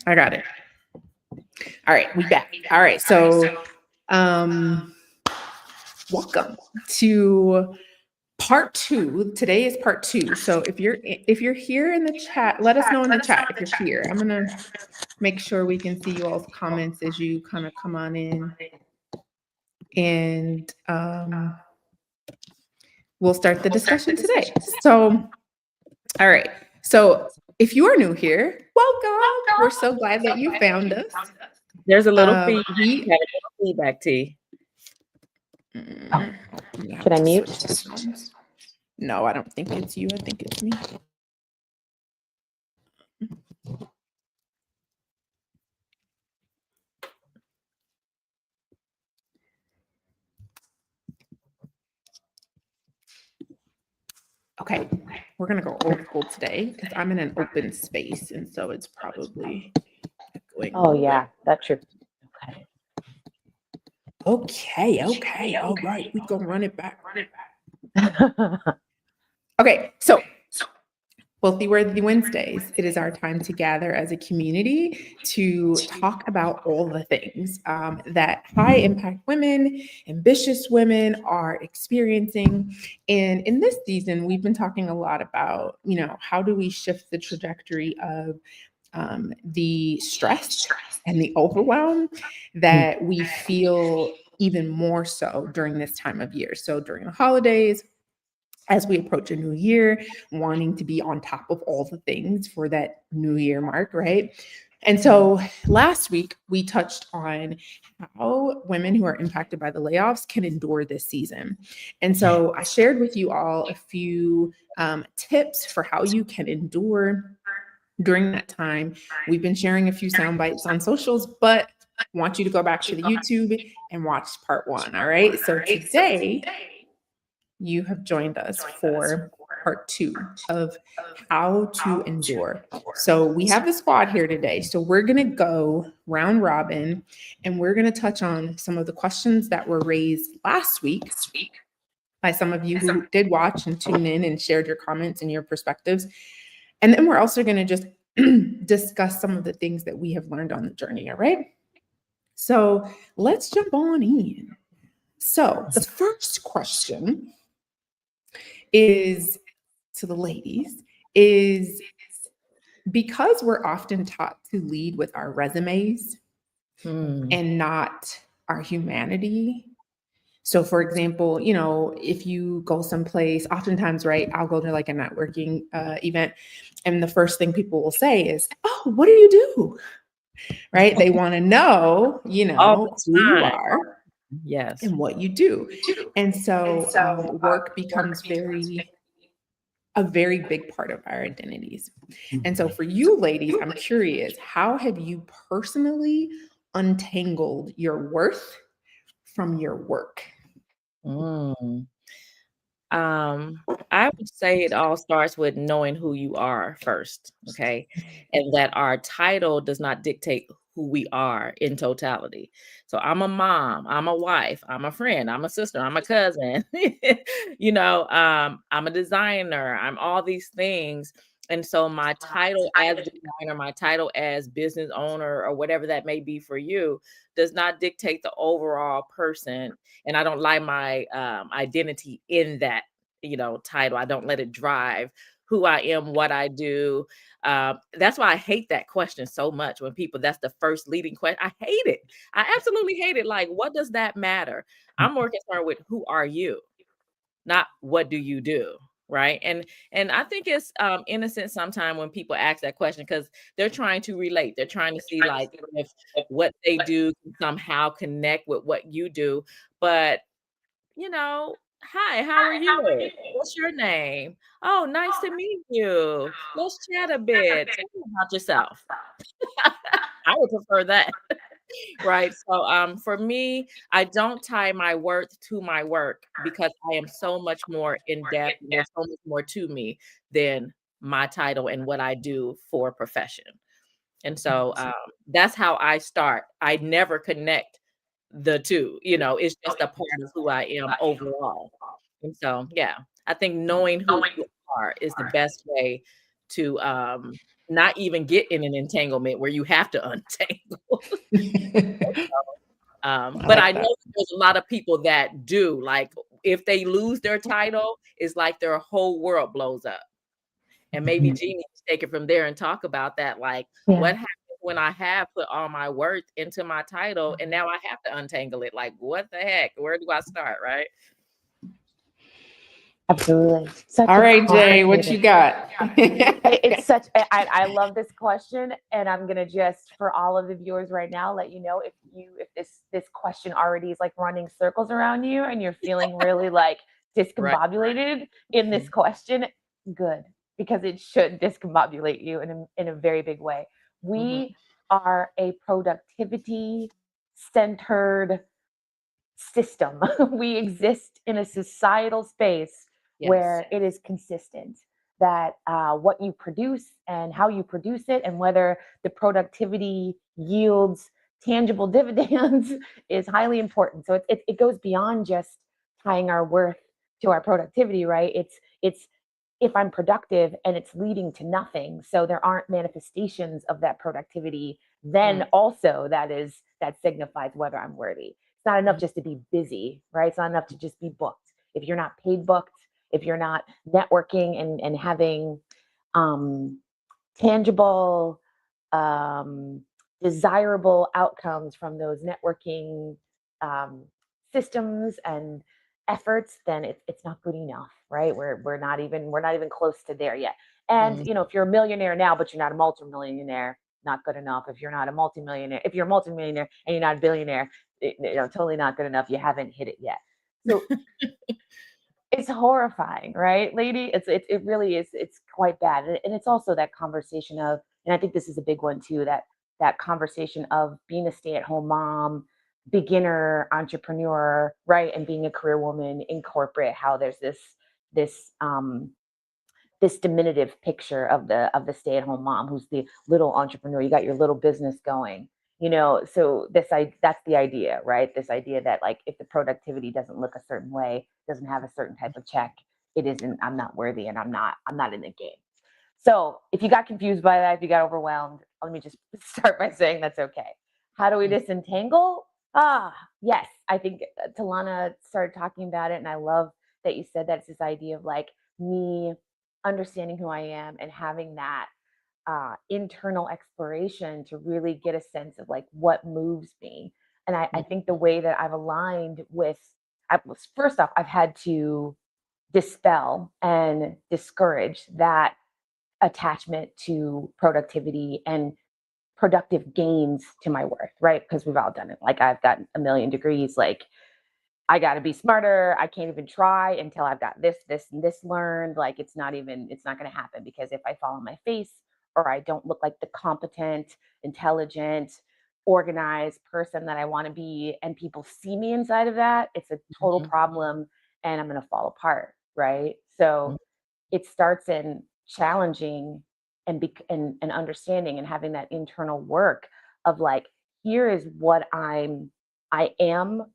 I got it. All right, we back. All right, so welcome to part two. Today is part two. So if you're here in the chat, let us know in the chat if you're here. I'm gonna make sure we can see you all's comments as you kind of come on in, and we'll start the discussion today. So, all right. So if you are new here, welcome. We're so glad that you found us. There's a little feedback, T. Should I mute? No, I don't think it's you. I think it's me. Okay, we're gonna go old school today because I'm in an open space, and so it's probably going. Oh yeah, that should. Okay. All right, we're gonna run it back. Okay, so Wealthy Worthy Wednesdays. It is our time to gather as a community to talk about all the things that high impact women, ambitious women are experiencing. And in this season, we've been talking a lot about, how do we shift the trajectory of the stress and the overwhelm that we feel even more so during this time of year. So during the holidays, as we approach a new year, wanting to be on top of all the things for that new year mark, right? And so last week, we touched on how women who are impacted by the layoffs can endure this season. And so I shared with you all a few tips for how you can endure during that time. We've been sharing a few sound bites on socials, but want you to go back to the YouTube and watch part one, all right? So today, you have joined us for part two of how to endure. So we have the squad here today. So we're going to go round robin and we're going to touch on some of the questions that were raised last week by some of you who did watch and tune in and shared your comments and your perspectives. And then we're also going to just discuss some of the things that we have learned on the journey. All right. So let's jump on in. So the first question is to the ladies, is because we're often taught to lead with our resumes and not our humanity. So for example, if you go someplace, oftentimes, right, I'll go to like a networking event and the first thing people will say is, oh, what do you do? Right? They want to know, who you are. Yes. And what you do. And so work becomes a very big part of our identities. And so for you ladies, I'm curious, how have you personally untangled your worth from your work? I would say it all starts with knowing who you are first, okay? And that our title does not dictate who we are in totality. So I'm a mom, I'm a wife, I'm a friend, I'm a sister, I'm a cousin, I'm a designer, I'm all these things. And so my title as designer, my title as business owner, or whatever that may be for you, does not dictate the overall person. And I don't like my identity in that, title. I don't let it drive who I am, what I do. That's why I hate that question so much when people, that's the first leading question. I hate it. I absolutely hate it. Like, what does that matter? I'm more concerned with who are you, not what do you do? Right. And I think it's innocent sometimes when people ask that question because they're trying to relate. They're trying to see like if what they do can somehow connect with what you do. But, hi, how are you? What's your name? Oh, nice to meet you. Let's chat a bit. Tell me about yourself. I would prefer that. Right. So for me, I don't tie my worth to my work because I am so much more in depth and there's so much more to me than my title and what I do for a profession. And so that's how I start. I never connect the two, it's just a part of who I am overall. And so, yeah, I think knowing who you are is the best way to not even get in an entanglement where you have to untangle. But I know there's a lot of people that do. Like, if they lose their title, it's like their whole world blows up. And maybe Jeannie can take it from there and talk about that. Like, what happens when I have put all my worth into my title and now I have to untangle it? Like, what the heck? Where do I start? Right? Absolutely. All right, Jay, what you got? It's such, I love this question, and I'm going to just, for all of the viewers right now, let you know, if this question already is like running circles around you and you're feeling really like discombobulated in this question, good, because it should discombobulate you in a very big way. We are a productivity centered system. We exist in a societal space where it is consistent that what you produce and how you produce it and whether the productivity yields tangible dividends is highly important. So it goes beyond just tying our worth to our productivity, right? It's if I'm productive and it's leading to nothing, so there aren't manifestations of that productivity, then also that signifies whether I'm worthy. It's not enough just to be busy, right? It's not enough to just be booked. If you're not paid booked, if you're not networking and having tangible, desirable outcomes from those networking systems and efforts, then it's not good enough, right? We're not even close to there yet. And if you're a millionaire now, but you're not a multimillionaire, not good enough. If you're not a multimillionaire, if you're a multimillionaire and you're not a billionaire, totally not good enough. You haven't hit it yet. So it's horrifying, right, lady? It really is. It's quite bad, and it's also that conversation of, and I think this is a big one too. That conversation of being a stay-at-home mom, beginner entrepreneur, right, and being a career woman in corporate. How there's this diminutive picture of the stay-at-home mom who's the little entrepreneur. You got your little business going, so that's the idea, right? This idea that, like, if the productivity doesn't look a certain way, doesn't have a certain type of check, I'm not worthy, and I'm not in the game. So if you got confused by that, if you got overwhelmed, let me just start by saying that's okay. How do we disentangle? Yes, I think Tiana started talking about it, and I love that you said that. It's this idea of like me understanding who I am and having that internal exploration to really get a sense of like what moves me. And I think the way that I've aligned with, first off, I've had to dispel and discourage that attachment to productivity and productive gains to my worth, right? Because we've all done it. Like, I've gotten a million degrees, like, I got to be smarter. I can't even try until I've got this, and this learned. Like, it's not going to happen, because if I fall on my face or I don't look like the competent, intelligent, organized person that I want to be, and people see me inside of that, it's a total problem, and I'm going to fall apart. Right. So it starts in challenging and understanding and having that internal work of like, here is what I am.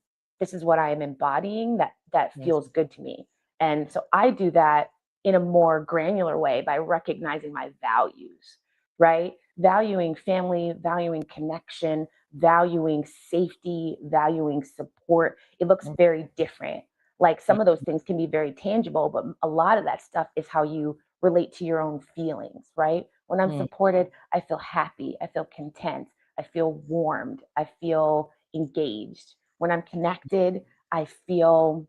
This is what I am embodying that feels good to me. And so I do that in a more granular way by recognizing my values, right? Valuing family, valuing connection, valuing safety, valuing support. It looks very different. Like, some of those things can be very tangible, but a lot of that stuff is how you relate to your own feelings, right? When I'm supported, I feel happy, I feel content, I feel warmed, I feel engaged. When I'm connected, I feel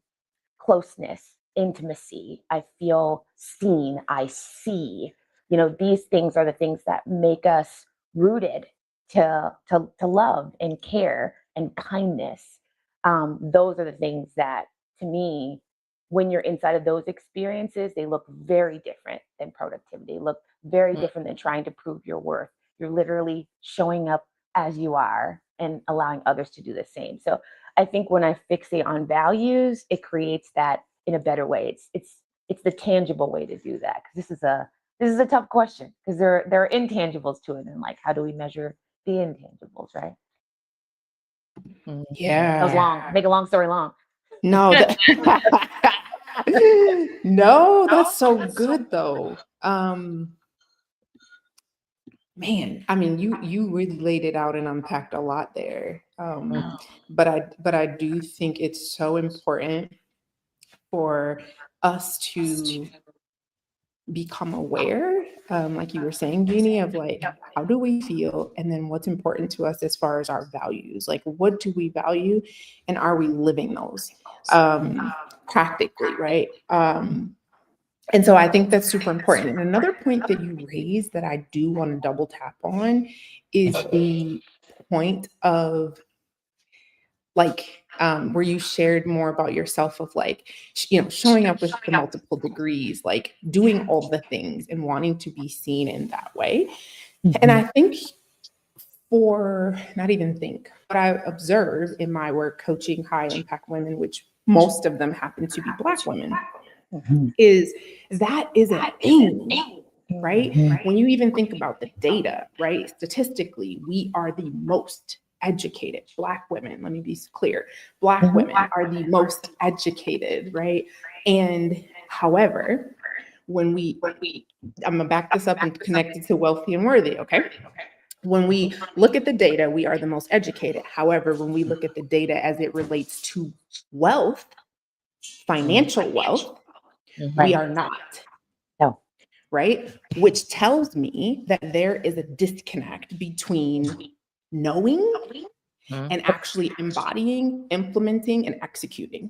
closeness, intimacy, I feel seen, I see. These things are the things that make us rooted to love and care and kindness. Those are the things that, to me, when you're inside of those experiences, they look very different than productivity, look very different than trying to prove your worth. You're literally showing up as you are and allowing others to do the same. So I think when I fixate on values, it creates that in a better way. It's the tangible way to do that. Because this is a tough question, because there are intangibles to it, and like, how do we measure the intangibles, right? Yeah. That was long. Make a long story long. No, no, that's so good though. Man, I mean, you really laid it out and unpacked a lot there. But I do think it's so important for us to become aware, like you were saying, Jeannie, of like, how do we feel? And then what's important to us as far as our values? Like, what do we value? And are we living those practically, right? And so I think that's super important. And another point that you raised that I do want to double tap on is the point of like where you shared more about yourself of like, showing up with the multiple degrees, like doing all the things and wanting to be seen in that way. And I think not even think, but I observe in my work coaching high impact women, which most of them happen to be Black women, is that is a thing, right? When you even think about the data, right? Statistically, we are the most educated Black women. Let me be clear. Black women are the most educated, right? And however, when I'm gonna back this up and connect it to wealthy and worthy, okay? When we look at the data, we are the most educated. However, when we look at the data as it relates to wealth, financial wealth, we are not. No. Right? Which tells me that there is a disconnect between knowing and actually embodying, implementing, and executing.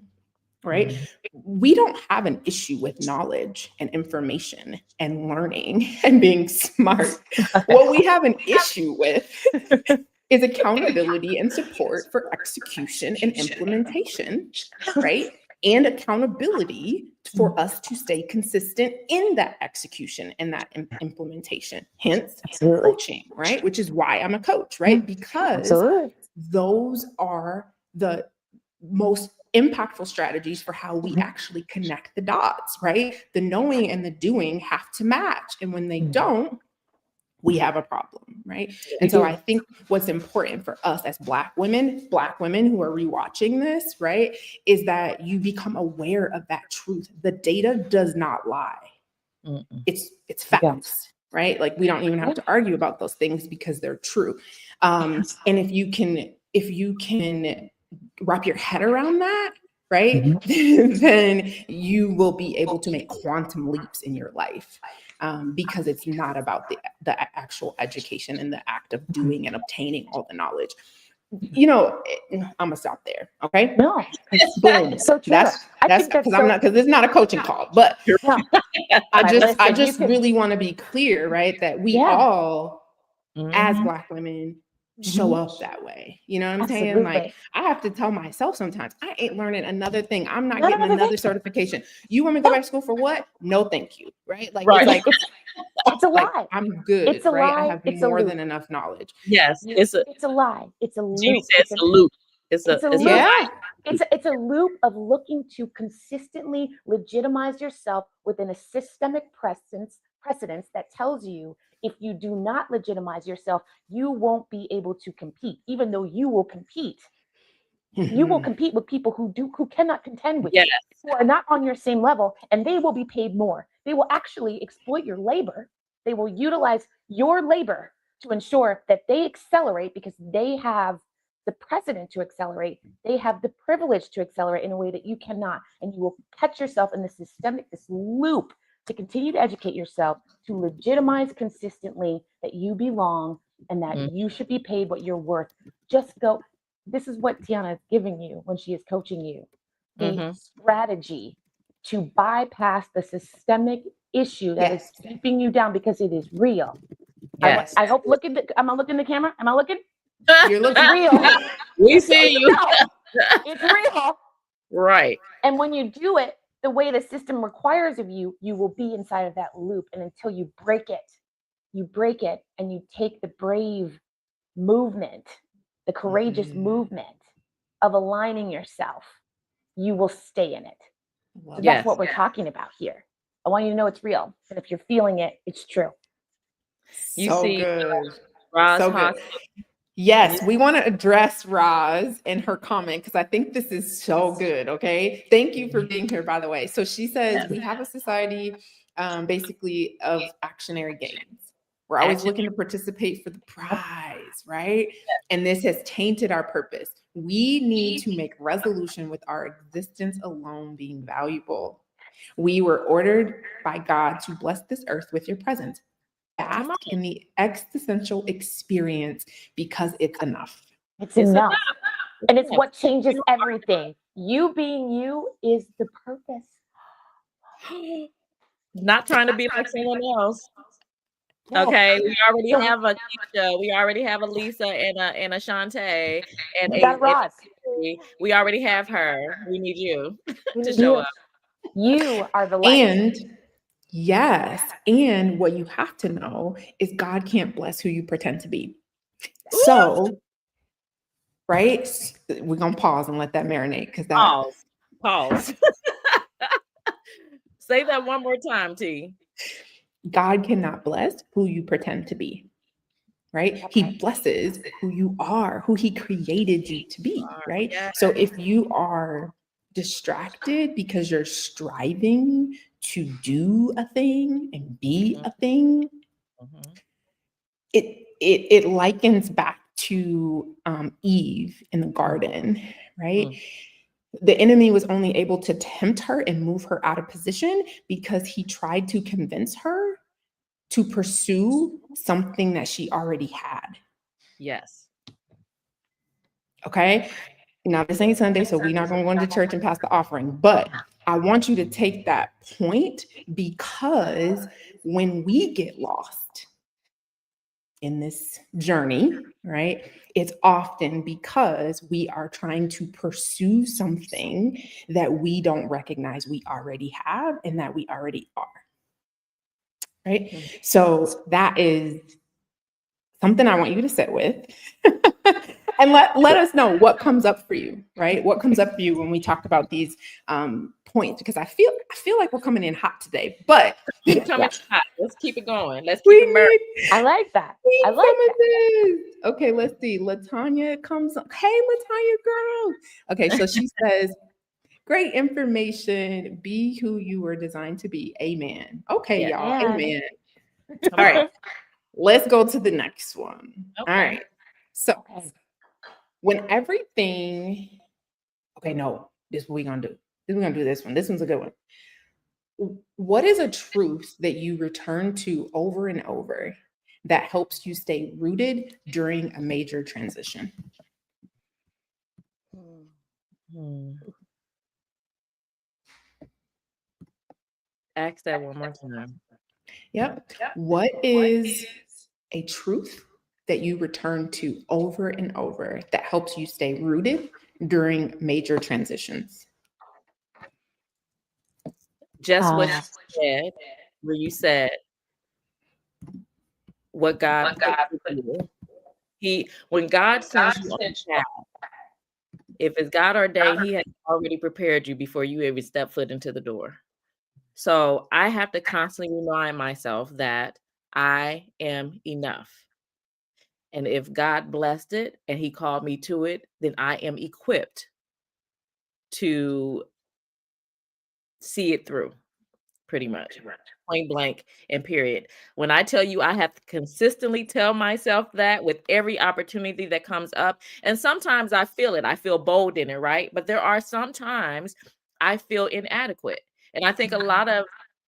Right? We don't have an issue with knowledge and information and learning and being smart. What we have an issue with is accountability and support for execution and implementation, right? And accountability for us to stay consistent in that execution and that implementation. Hence, coaching, right? Which is why I'm a coach, right? Because those are the most impactful strategies for how we actually connect the dots, right? The knowing and the doing have to match. And when they don't, we have a problem, right? And so I think what's important for us as Black women who are rewatching this, right, is that you become aware of that truth. The data does not lie. It's facts, right? Like we don't even have to argue about those things because they're true. And if you can wrap your head around that, right, then you will be able to make quantum leaps in your life. Because it's not about the actual education and the act of doing and obtaining all the knowledge. I'm gonna stop there. Okay. No. Boom. So true. That's because this is not a coaching call, but I just really want to be clear, right? That we all, as Black women, show up that way. You know what I'm saying? Like I have to tell myself sometimes I ain't learning another thing. I'm not getting another certification. You want me to go back to school for what? No, thank you. Right? Like it's a lie. Like, I'm good. It's a right? lie. I have more than enough knowledge. Yes, it's a lie. It's a loop. It's a loop. It's a loop. Yeah. It's a loop of looking to consistently legitimize yourself within a systemic precedence that tells you if you do not legitimize yourself, you won't be able to compete, even though you will compete. You will compete with people who cannot contend with you, who are not on your same level, and they will be paid more. They will actually exploit your labor. They will utilize your labor to ensure that they accelerate because they have the precedent to accelerate. They have the privilege to accelerate in a way that you cannot. And you will catch yourself in this loop to continue to educate yourself, to legitimize consistently that you belong and that you should be paid what you're worth. Just go. This is what Tiana is giving you when she is coaching you. The strategy to bypass the systemic issue that is keeping you down because it is real. Yes. I hope am I looking in the camera? Am I looking? You're looking real. We see you. It's real. Right. And when you do it the way the system requires of you, you will be inside of that loop. And until you break it and you take the brave movement, the courageous movement of aligning yourself, you will stay in it. So that's what we're talking about here. I want you to know it's real. And if you're feeling it, it's true. You so see, good. Roz So good. Yes, we want to address Roz and her comment because I think this is so good. Okay. Thank you for being here, by the way. So she says we have a society basically of actionary gains. We're always Action. looking to participate for the prize, right? And this has tainted our purpose. We need to make resolution with our existence alone being valuable. We were ordered by God to bless this earth with your presence. Come Bask in the existential experience because it's enough. It's It's enough. And it's Yes. what changes everything. You being you is the purpose. Not trying to be like someone else. Yes. Okay, we already have a Keisha, we already have a Lisa and a Shantae and We got a Roz. Siri. We already have her. We need you We to need show you. up. You are the light. And yes, and what you have to know is God can't bless who you pretend to be. So, right? We're going to pause and let that marinate because that Pause. Say that one more time, T. God cannot bless who you pretend to be. Right? He blesses who you are, who he created you to be, right? Yes. So if you are distracted because you're striving to do a thing and be a thing, Mhm. it likens back to Eve in the garden, right? The enemy was only able to tempt her and move her out of position because he tried to convince her to pursue something that she already had. Yes. Okay. Now, this ain't Sunday, so we're not going to go into church and pass the offering. But I want you to take that point because when we get lost in this journey, right, it's often because we are trying to pursue something that we don't recognize we already have and that we already are. Right. So that is something I want you to sit with. And let us know what comes up for you, right? What comes up for you when we talk about these points? Because I feel like we're coming in hot today, but We're coming hot. Let's keep it going. Let's we keep it merging. need I like that. I some like of that. this. Okay, let's see. Latanya comes up. Hey, Latanya girl. Okay, so she says, great information. Be who you were designed to be. Amen. Okay, Yeah. y'all. Amen. Come All on. right. Let's go to the next one. Okay. All right. So Okay. when everything, okay, no, this is what we're gonna do. We're gonna do this one. This one's a good one. What is a truth that you return to over and over that helps you stay rooted during a major transition? Ask that one more time. Yep. What is a truth that you return to over and over that helps you stay rooted during major transitions? Just what you said, where you said what God put in you. When God sends you on a path, if it's God ordained, he has already prepared you before you even step foot into the door. So I have to constantly remind myself that I am enough. And if God blessed it and he called me to it, then I am equipped to see it through, pretty much. Point blank and period. When I tell you, I have to consistently tell myself that with every opportunity that comes up. And sometimes I feel it. I feel bold in it, right? But there are some times I feel inadequate. And I think a lot of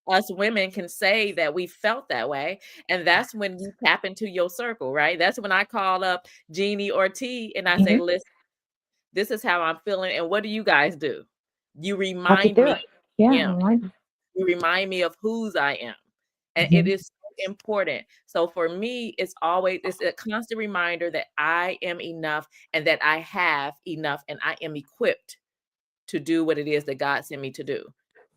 us women can say that we felt that way. And that's when you tap into your circle, right? That's when I call up Jeannie or T and I say, listen, this is how I'm feeling. And what do you guys do? You remind me. Yeah. You remind me of whose I am. And it is so important. So for me, it's a constant reminder that I am enough and that I have enough and I am equipped to do what it is that God sent me to do.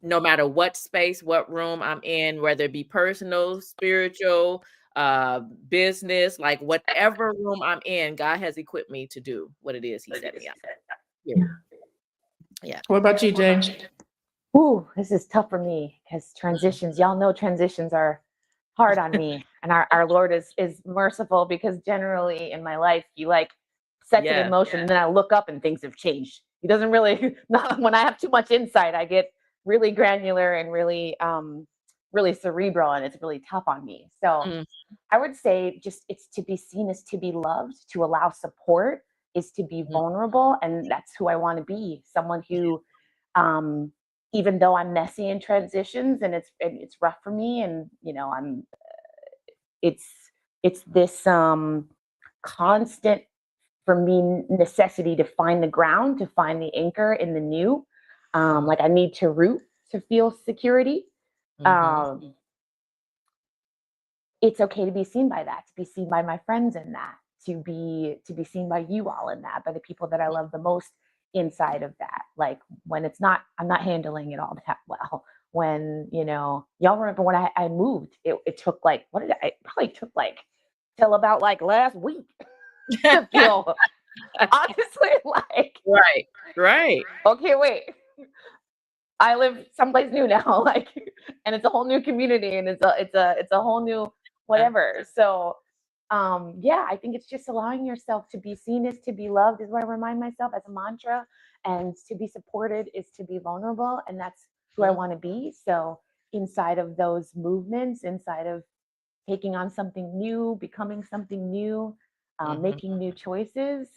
No matter what space, what room I'm in, whether it be personal, spiritual, business, like whatever room I'm in, God has equipped me to do what it is he set me up. Yeah. What about you, Jay? Ooh, this is tough for me because transitions, y'all know transitions are hard on me. And our Lord is merciful because generally in my life, he like sets it in motion and then I look up and things have changed. He doesn't really, not when I have too much insight, I get really granular and really really cerebral and it's really tough on me. So Mm, I would say just it's to be seen is to be loved, to allow support is to be mm, vulnerable. And that's who I want to be. Someone who, um, even though I'm messy in transitions and it's rough for me and it's it's this constant for me necessity to find the ground, to find the anchor in the new. Like I need to root to feel security. mhm, Um, it's okay to be seen by that, to be seen by my friends in that, to be seen by you all in that, by the people that I love the most inside of that. Like when it's not, I'm not handling it all that well. When, y'all remember when I moved, it took like, what did I, it probably took like till about like last week to feel honestly like, Right, right. okay, wait, I live someplace new now, like, and it's a whole new community, and it's a whole new whatever. So, yeah, I think it's just allowing yourself to be seen is to be loved is what I remind myself as a mantra, and to be supported is to be vulnerable, and that's who I Mhm, want to be. So, inside of those movements, inside of taking on something new, becoming something new, mhm. making new choices.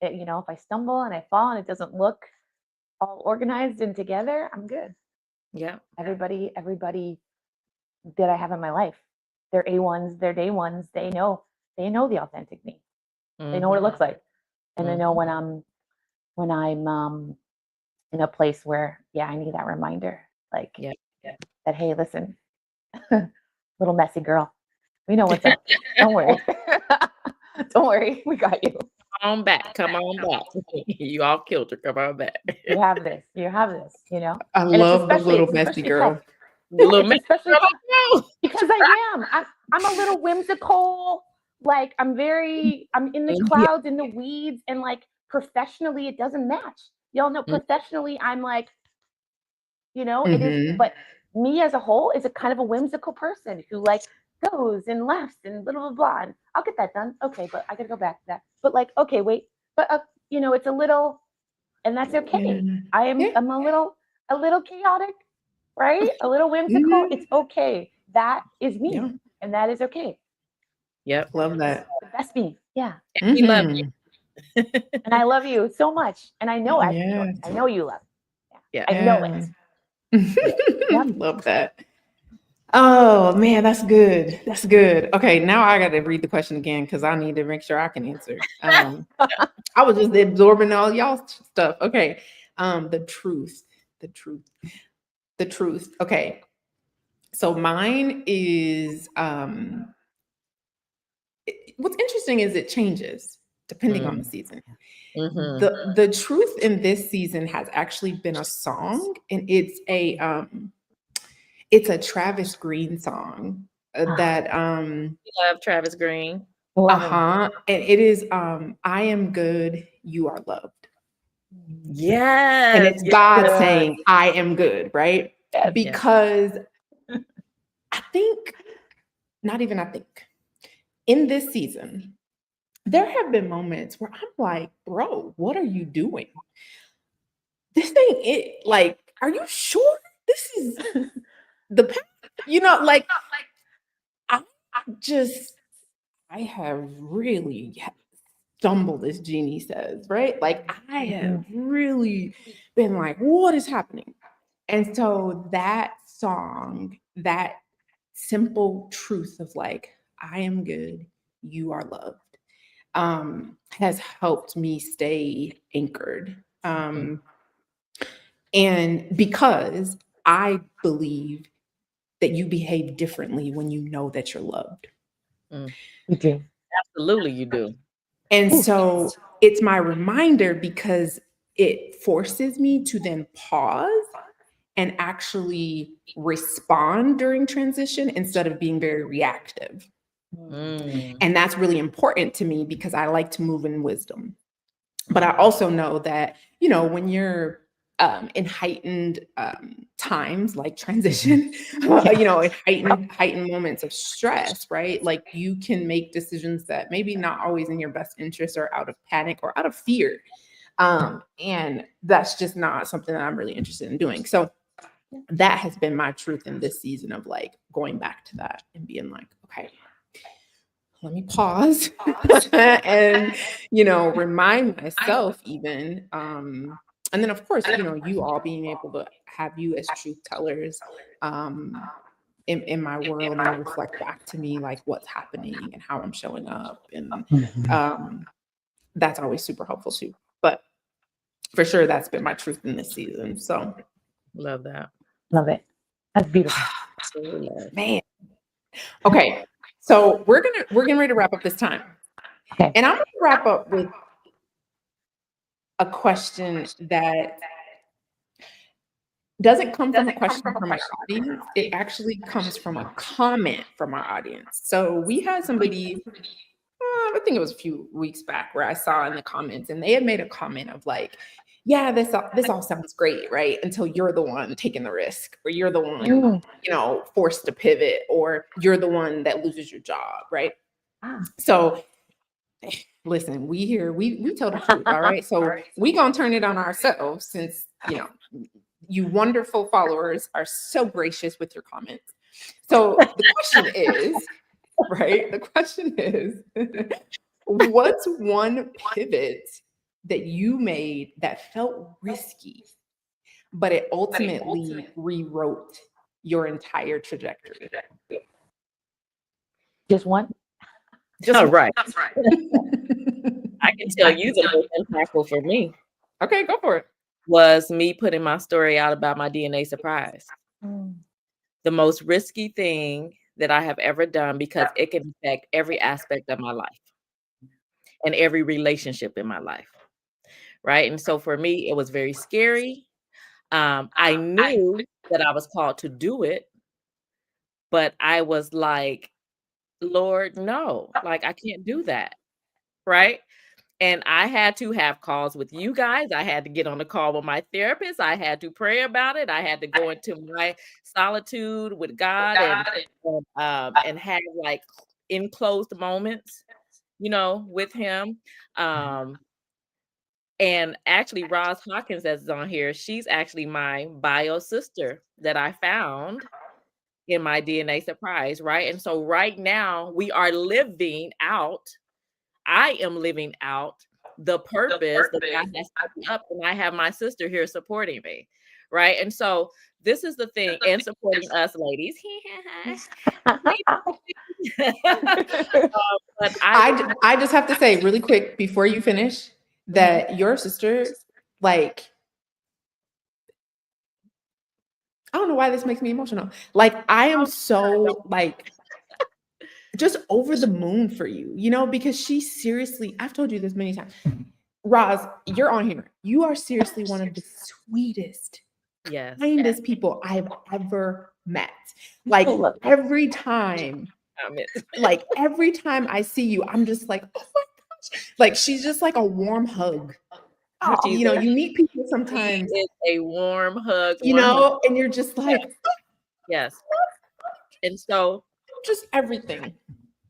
If I stumble and I fall and it doesn't look all organized and together, I'm good. Yeah. Everybody that I have in my life, they're A1s, they're day ones. They know the authentic me. They know what it Mhm, looks like. And they know mhm. when I'm in a place where, yeah, I need that reminder. Like Yeah. that, hey, listen, little messy girl. We know what's up. Don't worry. Don't worry. We got you. Come on back. Come on back. You all killed her. Come on back. You have this. You have this. I And it's love the especially little it's messy especially tough. The girl. little It's man. especially tough No. because I am. I'm a little whimsical. Like I'm in the Yeah. clouds, in the weeds, and like professionally, it doesn't match. Y'all know Mm, professionally, I'm like, it is. Hmm. But me as a whole is a kind of a whimsical person who like goes and laughs and blah blah blah. And I'll get that done. Okay, but I gotta go back to that. But like, okay, wait. But it's a little, and that's Yeah. okay. I'm Yeah. I'm a little chaotic, right? A little whimsical. Mhm. It's okay. That is Yeah. me, and that is okay. Yep. Love that. The best me. Yeah. We love Hmm. you. And I love you so much. And I know Yeah. I know you love. Yeah. Yeah. I know it. Yeah. Yeah. Yep. Love that. Oh man, that's good. That's good. Okay, now I got to read the question again because I need to make sure I can answer. I was just absorbing all y'all's stuff. Okay. The truth. The truth. The truth. Okay. So mine is what's interesting is it changes depending on the season. Mm-hmm. The truth in this season has actually been a song, and it's a Travis Green song that We love Travis Green. Love him. uh-huh, and it is I am good, you are loved. And Yes. it's Yes. God saying, I am good, right? Yes. Yeah. Because I think, not even I think, in this season, there have been moments where I'm like, bro, what are you doing? This ain't it. Like, are you sure this is the path? Like, I just, I have really stumbled, as Jeannie says, right? Like, I have really been like, what is happening? And so that song, that simple truth of like, I am good, you are loved, has helped me stay anchored. Mhm. And because I believe that you behave differently when you know that you're loved. Mm. We do. Absolutely, you do. And Ooh. so it's my reminder because it forces me to then pause and actually respond during transition instead of being very reactive. Mm. And that's really important to me because I like to move in wisdom. But I also know that, when you're in heightened times like transition, in heightened moments of stress, right? Like you can make decisions that maybe not always in your best interest or out of panic or out of fear. And that's just not something that I'm really interested in doing. So that has been my truth in this season of like going back to that and being like, okay, let me pause and, remind myself even. And then of course, you all being able to have you as truth tellers, in my world and reflect back to me like what's happening and how I'm showing up. And that's always super helpful too. But for sure, that's been my truth in this season. So Love that. Love it. That's beautiful. man. Okay. So we're getting ready to wrap up this time. Okay. And I'm gonna wrap up with a question that doesn't come from a question from my audience. It actually comes from a comment from our audience. So we had somebody, I think it was a few weeks back, where I saw in the comments, and they had made a comment of like, yeah, this all sounds great, right? Until you're the one taking the risk, or you're the one, forced to pivot, or you're the one that loses your job, right? So listen, we tell the truth, all right? So we gonna turn it on ourselves, since you wonderful followers are so gracious with your comments. So the question is, right? The question is, what's one pivot that you made that felt risky, but it ultimately rewrote your entire trajectory? Just one? Just one. Right. I can tell you the most impactful for me. Okay, go for it. Was me putting my story out about my DNA surprise. The most risky thing that I have ever done, because it can affect every aspect of my life and every relationship in my life. Right. And so for me, it was very scary. I knew that I was called to do it, but I was like, Lord, no, like I can't do that. Right. And I had to have calls with you guys. I had to get on the call with my therapist. I had to pray about it. I had to go into my solitude with God and have like enclosed moments, with him. And actually, Roz Hawkins, that's on here, she's actually my bio sister that I found in my DNA surprise, right? And so right now we are living out. I am living out the purpose that God has set me up, and I have my sister here supporting me, right? And so this is the thing, and supporting us, ladies. But I just have to say really quick before you finish that your sister, like, I don't know why this makes me emotional. Like, I am so like just over the moon for you, because she seriously, I've told you this many times. Roz, you're on here. You are seriously one of the sweetest, kindest people I've ever met. Like every time I see you, I'm just like, oh my gosh. Like, she's just like a warm hug. You meet people sometimes. It's a warm hug, and you're just like, yes. And so just everything.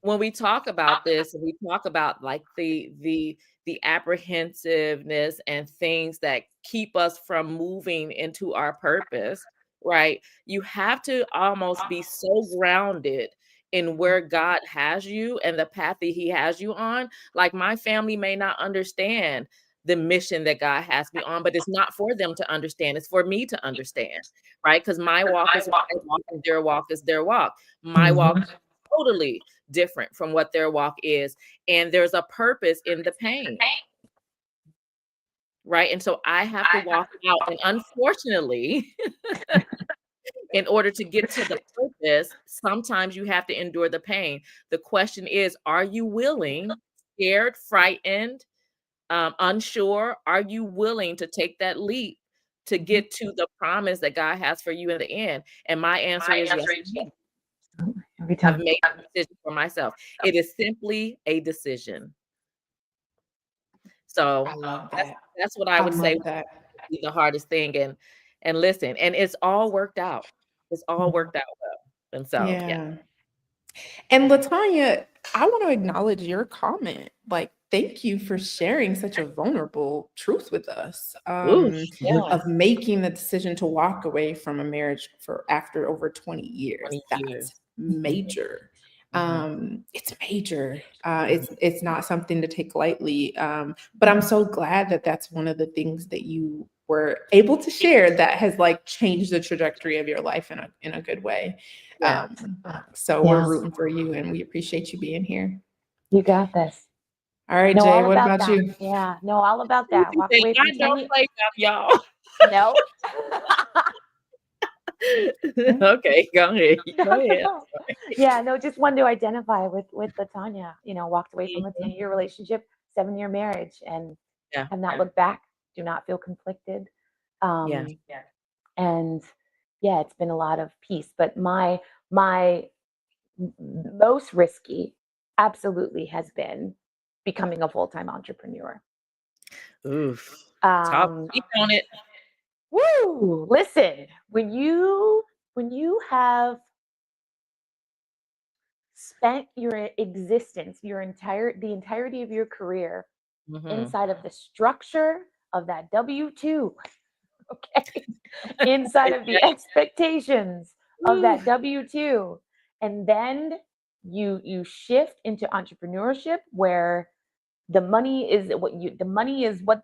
When we talk about this, and we talk about like the apprehensiveness and things that keep us from moving into our purpose, right? You have to almost be so grounded in where God has you and the path that he has you on. Like, my family may not understand the mission that God has me on, but it's not for them to understand. It's for me to understand, right? Because my walk is my walk and their walk is their walk. My walk is totally different from what their walk is. And there's a purpose in the pain. Right. And so I have to walk out. And unfortunately, in order to get to the purpose, sometimes you have to endure the pain. The question is, are you willing, scared, frightened, unsure? Are you willing to take that leap to get to the promise that God has for you in the end? And my answer is yes. Every time. I've made a decision for myself. It is simply a decision. So I love that. That's what I would say would be the hardest thing. And listen, and it's all worked out. It's all worked out well. And so, yeah. And LaTanya, I want to acknowledge your comment. Like, thank you for sharing such a vulnerable truth with us, Ooh, yeah, of making the decision to walk away from a marriage for after over 20 years. 20 That's years. major. Mhm. It's major. It's not something to take lightly. But I'm so glad that that's one of the things that you were able to share that has like changed the trajectory of your life in a good way. Yeah. So we're rooting for you and we appreciate you being here. You got this. All right, No, Jay, all what about about that. you? Yeah, no, all about that. Walk Say, away I from don't 10 years. play them, y'all. No. Okay, go ahead. No, Go ahead. no. Yeah, no, just wanted to identify with Latanya. Walked away from a Mhm. 10-year relationship, 7-year marriage, and Yeah. have not looked back. Do not feel conflicted. Yeah. And yeah, it's been a lot of peace. But my most risky absolutely has been becoming a full-time entrepreneur. Oof. Talk Um, speak on it. Woo! Listen, when you have spent your existence, the entirety of your career Mhm. inside of the structure of that W-2, okay, inside of the Yeah. expectations of Ooh. that W-2, and then you shift into entrepreneurship where the money is what the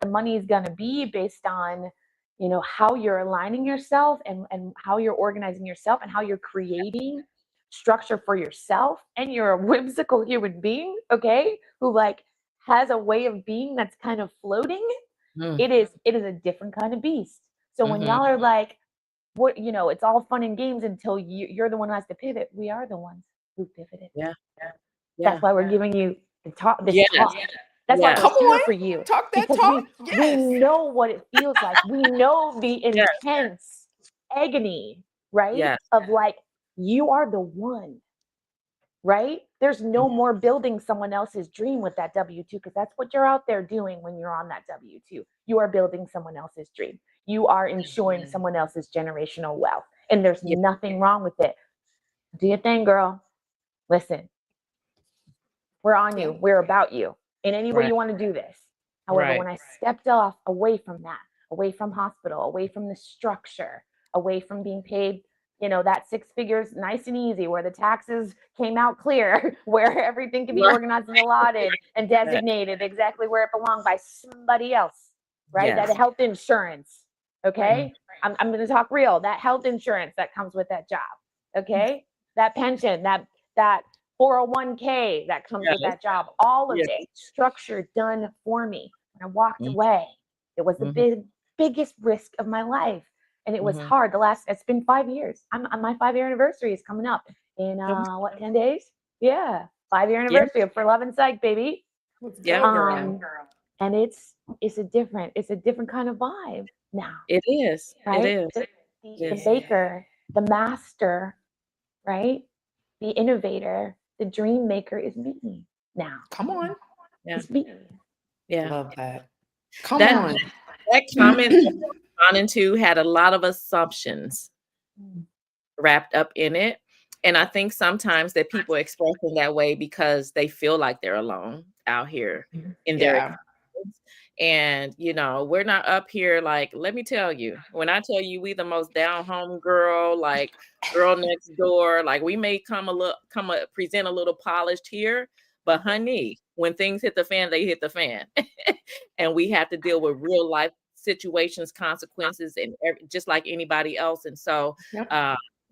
money is going to be based on how you're aligning yourself and how you're organizing yourself and how you're creating structure for yourself, and you're a whimsical human being, okay, who like has a way of being that's kind of floating. Mm. It is a different kind of beast. So when Mhm. y'all are like, what, it's all fun and games until you're the one who has to pivot. We are the ones who pivoted. Yeah. That's Yeah. why we're giving you this Yes. talk. That's why Yes. we're Come here on, for you, talk that because talk. we Yes. know what it feels like. We know the Yes. intense agony, right? Yes. Of like, you are the one, right? There's no Mhm. more building someone else's dream with that W-2, because that's what you're out there doing when you're on that W-2. You are building someone else's dream. You are ensuring someone else's generational wealth. And there's Yeah. nothing wrong with it. Do your thing, girl. Listen, we're on you. We're about you in any way Right. you want to do this. However, Right. when I stepped off away from that, away from hospital, away from the structure, away from being paid, that 6 figures nice and easy, where the taxes came out clear, where everything can be Right. organized and allotted and designated exactly where it belonged by somebody else, right? Yes. That health insurance, okay? I'm going to talk real. That health insurance that comes with that job, okay? That pension, that 401k that comes with Yes. that job, all of Yes. it structured, done for me. When I walked Mhm. away, it was the Mhm. biggest risk of my life. And it was Mhm. hard. It's been 5 years. My 5-year anniversary is coming up in 10 days? Yeah. 5-year Yeah. anniversary of For Love and Psych, baby. Let's Yeah. go, girl. And it's a different kind of vibe now, It is. It right? is. The Yes. baker, the master, right? The innovator, the dream maker is me now. Come on. Yeah. It's me. Yeah. Love that. Come That on. that comment that we're responding to had a lot of assumptions wrapped up in it. And I think sometimes that people express in that way because they feel like they're alone out here in their Yeah. experience. And we're not up here like, let me tell you, when I tell you we the most down home girl, like girl next door, like we may present a little polished here, but honey, when things hit the fan, they hit the fan. And we have to deal with real life situations, consequences, and just like anybody else. And so Yep.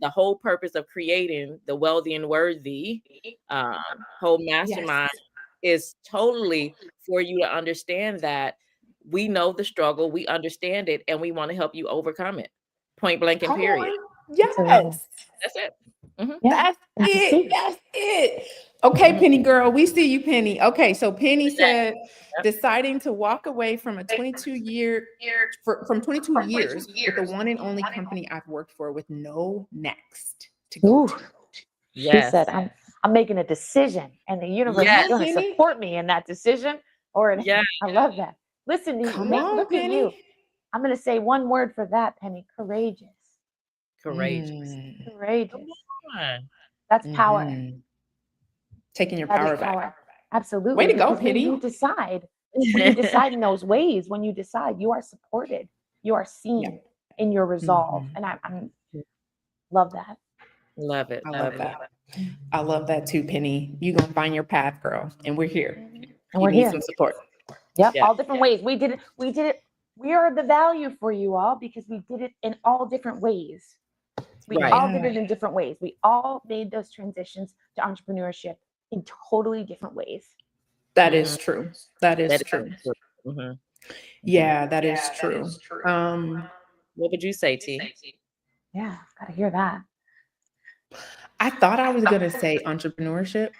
the whole purpose of creating the Wealthy and Worthy whole mastermind is totally for you to understand that we know the struggle, we understand it, and we want to help you overcome it. Point blank and Come period. on. Absolutely. Yes. That's it. Mhm. Yeah. That's That's the it. truth. That's it. Okay, Penny girl, we see you, Penny. Okay, so Penny said deciding to walk away from a 22 years with the one and only company I've worked for with no next to go Ooh. to. She Yes. said, I'm making a decision, and the universe Yes. is going to Penny. support me in that decision. Yes. I love that. Listen, Come on, look at you. Penny. I'm going to say one word for that, Penny. Courageous. Courageous. Mm. Courageous. Come on. That's power. Mhm. taking your That is power back. power. Absolutely. Way to go, Because when you Penny. decide, when you decide in those ways, when you decide, you are supported, you are seen in your resolve. Mhm. And I'm love that. Love it. I love that. I love that too, Penny. You're gonna find your path, girl, and we're here. And You we're need here. some support. Yep. Yeah. All different ways. We did it. We are the value for you all because we did it in all different ways. We Right. all did it in different ways. We all made those transitions to entrepreneurship in totally different ways. That is true. That is That is true. true. Mhm. Yeah, that is true. What would you say, T? Yeah, gotta hear that. I thought I was gonna say entrepreneurship,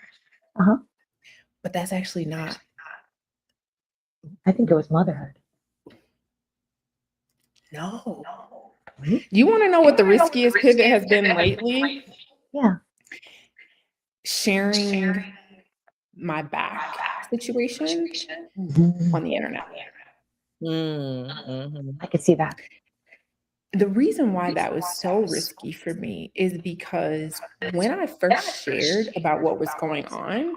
Uh-huh. but that's actually not. I think it was motherhood. No. You want to know what the riskiest pivot has been lately? Yeah. Sharing my back situation on the internet. Mm-hmm. I could see that. The reason why that was so risky for me is because when I first shared about what was going on,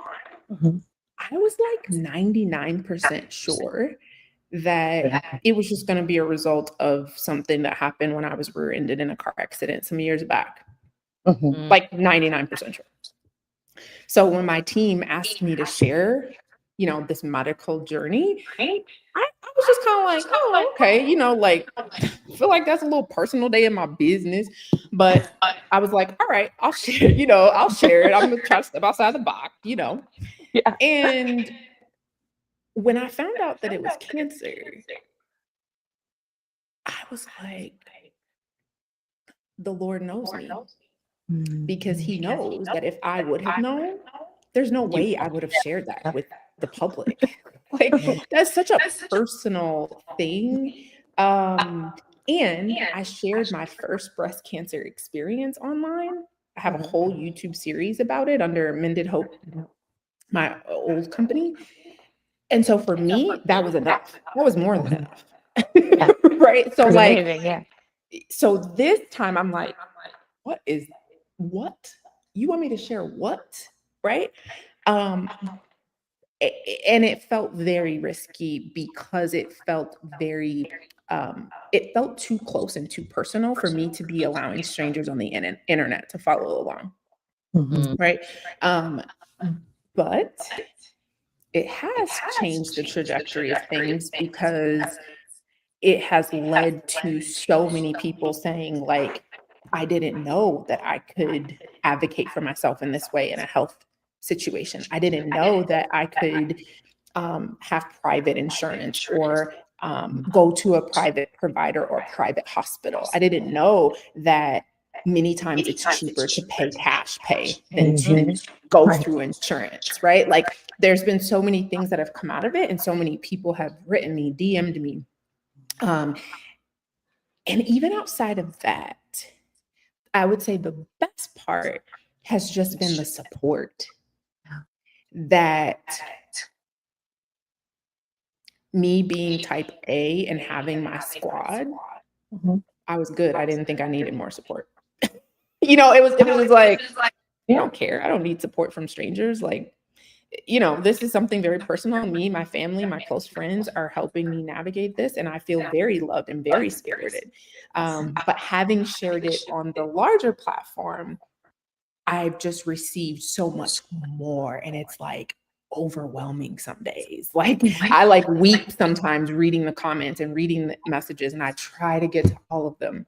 Mhm. I was like 99% sure that it was just going to be a result of something that happened when I was rear-ended in a car accident some years back. Mhm. Like 99% sure. So when my team asked me to share, this medical journey, I was just kind of like, oh, okay, like I feel like that's a little personal day in my business. But I was like, all right, I'll share, I'll share it. I'm gonna try to step outside the box, Yeah. And when I found out that it was cancer, I was like, the Lord knows me because he knows that if I would have known, there's no way I would have shared that with the public. Like that's such a personal thing. And I shared my first breast cancer experience online. I have a whole YouTube series about it under Mended Hope, my old company. And so for me, that was enough. That was more than enough. Right. So like, amazing. Yeah. so this time I'm like, what? You want me to share what? Right. And it felt very risky because it felt it felt too close and too personal for me to be allowing strangers on the internet to follow along. Mhm. Right. But it has changed the trajectory of things because it has led to so many people saying, like, I didn't know that I could advocate for myself in this way in a health situation. I didn't know that I could have private insurance or go to a private provider or private hospital. I didn't know that many times it's cheaper to pay cash pay than to go through insurance, right? Like there's been so many things that have come out of it, and so many people have written me, DM'd me. And even outside of that, I would say the best part has just been the support that me being type A and having my squad, I was good. I didn't think I needed more support. It was just like, I don't care. I don't need support from strangers. Like, this is something very personal. Me, my family, my close friends are helping me navigate this, and I feel very loved and very spirited. But having shared it on the larger platform, I've just received so much more, and it's like overwhelming some days. Like I like weep sometimes reading the comments and reading the messages, and I try to get to all of them.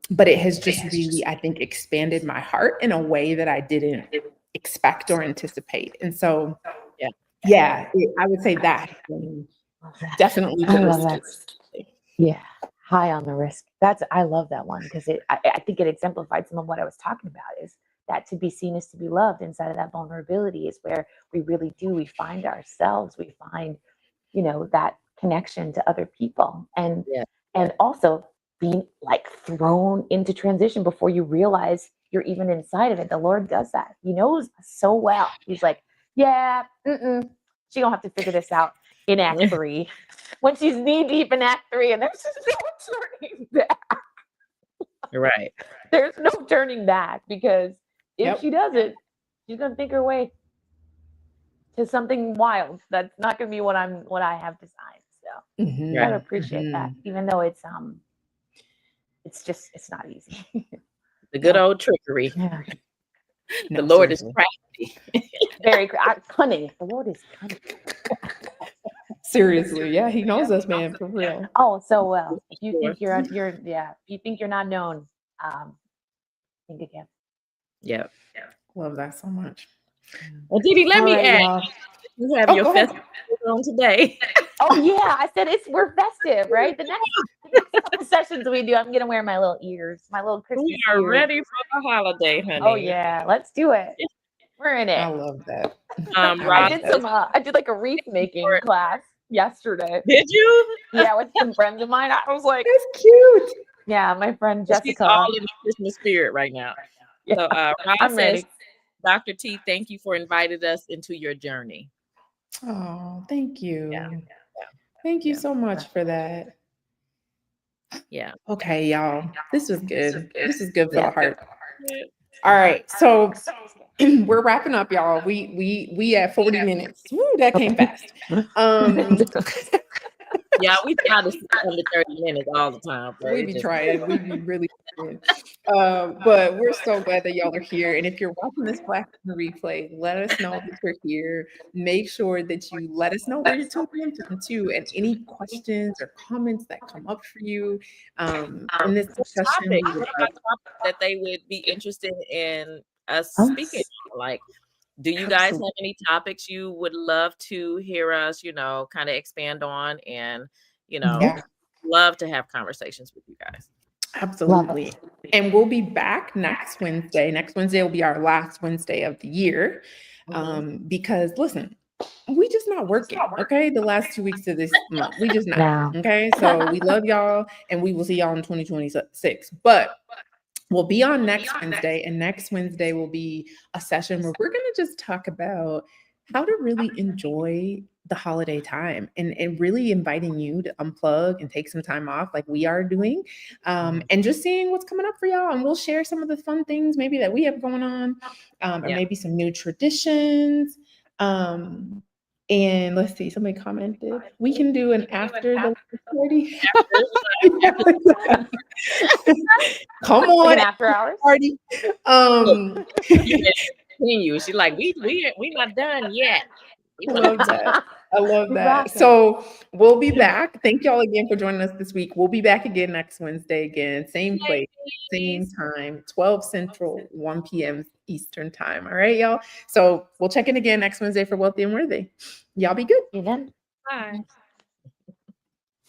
But it has just really, I think, expanded my heart in a way that I didn't expect or anticipate. And so, I would say that has been definitely I the love that. riskiest. Yeah. High on the risk. I love that one because I think it exemplified some of what I was talking about is that to be seen is to be loved. Inside of that vulnerability is where we find ourselves, we find, that connection to other people and also being like thrown into transition before you realize you're even inside of it. The Lord does that. He knows so well. He's like, yeah, she don't have to figure this out in Act 3 when she's knee deep in Act 3, and there's just no turning back. Right. There's no turning back because if she doesn't, She's gonna think her way to something wild. That's not gonna be what I have designed. So Mhm, you gotta appreciate that, mhm. even though it's not easy. The good No, old trickery. Yeah. The no, Lord is seriously. crafty. Very cunning. The Lord is cunning. Seriously, yeah, he knows us, man, for real. Oh, so well. If you Sure. think if you think you're not known, think again. Yeah. Love that so much. Well, Didi, let All me right, ask. y'all. You have Oh, your go ahead. festival on today. Oh yeah, I said we're festive, right? The next couple sessions we do, I'm gonna wear my little ears, my little Christmas We are ears. ready for the holiday, honey. Oh yeah, let's do it. We're in I it. love that. Rob, I did like a wreath making class yesterday. did you? Yeah, with some friends of mine. I was like, That's cute. yeah, my friend She's Jessica. all in the Christmas spirit right now. Yeah, So Rob I'm says, ready. Dr. T, thank you for inviting us into your journey. Oh, thank you. Yeah. Thank you Yeah. so much for that. Yeah. Okay, y'all. This was good. This is good for the heart. Yeah. All right. So we're wrapping up, y'all. We at 40 minutes. Woo, that came fast. Yeah, we try to sit under 30 minutes all the time. But We it be just- trying. We be really trying. But we're so glad that y'all are here. And if you're watching this back in the replay, let us know that you're here. Make sure that you let us know where you're tuning in from too, and any questions or comments that come up for you in this discussion. topic, we would what about topics that they would be interested in us love- speaking on? Like, do you guys have Absolutely. any topics you would love to hear us, kind of expand on, and Yeah, love to have conversations with you guys. absolutely. And we'll be back next Wednesday. Next Wednesday will be our last Wednesday of the year. Because listen, we just not working. Okay. The last 2 weeks of this month, we just not. No. Okay. So we love y'all and we will see y'all in 2026. But we'll be on next Wednesday, and next Wednesday will be a session where we're going to just talk about how to really enjoy the holiday time and really inviting you to unplug and take some time off like we are doing, and just seeing what's coming up for y'all. And we'll share some of the fun things maybe that we have going on, or maybe some new traditions. And let's see, somebody commented we can do an after the party. Come on, Like an after hours party. Continue. She's like, we not done yet. I love that. I love We're that. rocking. So we'll be back. Thank y'all again for joining us this week. We'll be back again next Wednesday again. Same place, same time, 12 Central, 1 p.m. Eastern time. All right, y'all. So we'll check in again next Wednesday for Wealthy and Worthy. Y'all be good. You done? Bye.